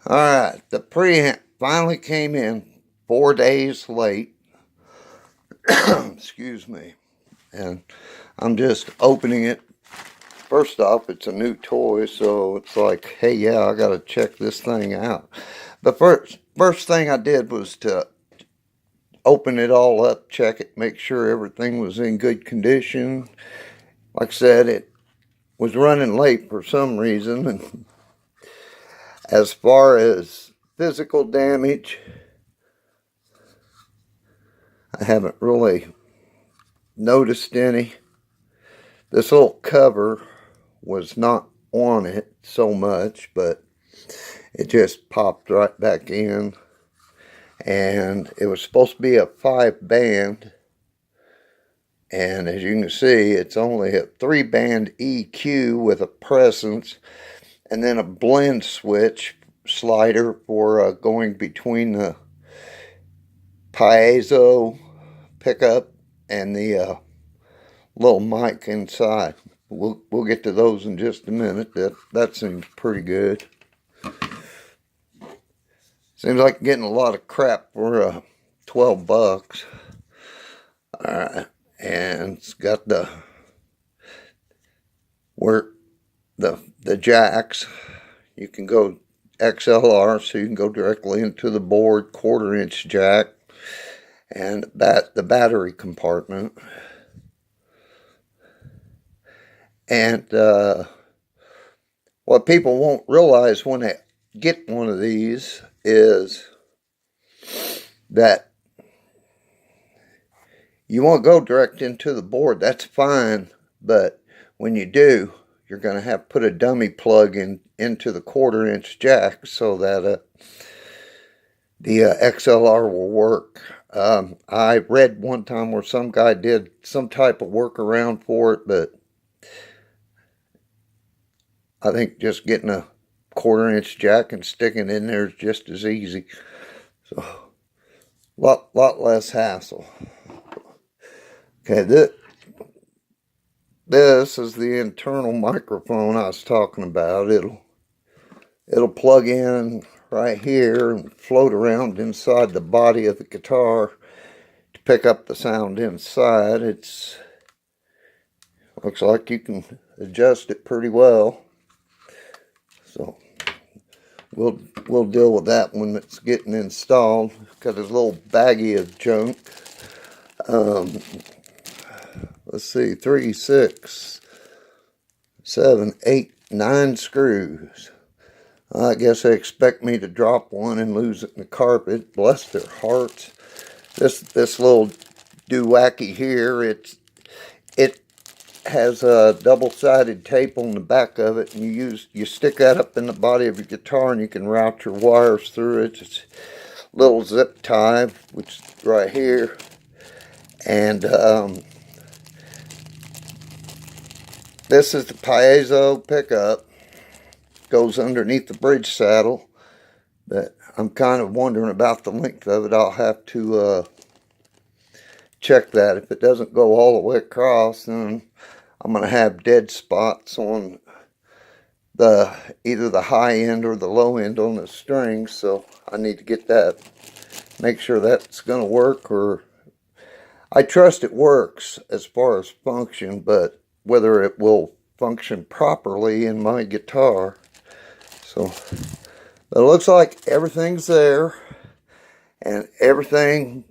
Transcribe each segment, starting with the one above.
Alright, the preamp finally came in 4 days late. Excuse me. And I'm just opening it. First off, it's a new toy, so it's like, hey, yeah, I gotta check this thing out. The first thing I did was to open it all up, check it, make sure everything was in good condition. Like I said, it was running late for some reason, and as far as physical damage, I haven't really noticed any. This little cover was not on it so much, but it just popped right back in. And it was supposed to be a 5-band. And as you can see, it's only a 3-band EQ with a presence and then a blend switch slider for going between the piezo pickup and the little mic inside. We'll get to those in just a minute. That seems pretty good. Seems like getting a lot of crap for 12 bucks. Alright, and it's got the jacks. You can go XLR, so you can go directly into the board, 1/4-inch jack, and the battery compartment. And what people won't realize when they get one of these is that you won't go direct into the board. That's fine, but when you do, you're going to have to put a dummy plug into the 1/4-inch jack so that the XLR will work. I read one time where some guy did some type of workaround for it, but I think just getting a 1/4-inch jack and sticking it in there is just as easy. So, lot less hassle. Okay, this is the internal microphone I was talking about. It'll plug in right here and float around inside the body of the guitar to pick up the sound inside. Looks like you can adjust it pretty well. So we'll deal with that when it's getting installed. Got this little baggie of junk. Let's see, 3, 6, 7, 8, 9 screws. I guess they expect me to drop one and lose it in the carpet. Bless their hearts. This little doowacky here, it has a double-sided tape on the back of it, and you stick that up in the body of your guitar, and you can route your wires through it. It's a little zip tie, which is right here, and this is the piezo pickup. Goes underneath the bridge saddle, but I'm kind of wondering about the length of it. I'll have to check that. If it doesn't go all the way across, then I'm going to have dead spots on either the high end or the low end on the strings, so I need to get that, make sure that's going to work. Or I trust it works as far as function, but whether it will function properly in my guitar. So, but it looks like everything's there, and everything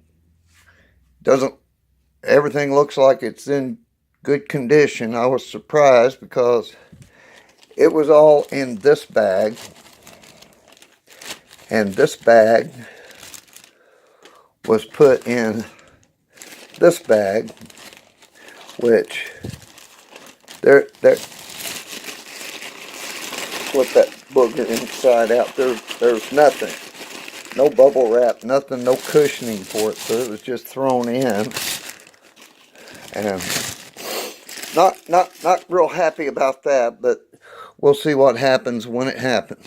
looks like it's in good condition. I was surprised because it was all in this bag, and this bag was put in this bag, which flip that booger inside out. There's nothing, no bubble wrap, nothing, no cushioning for it, so it was just thrown in, and not real happy about that, but we'll see what happens when it happens.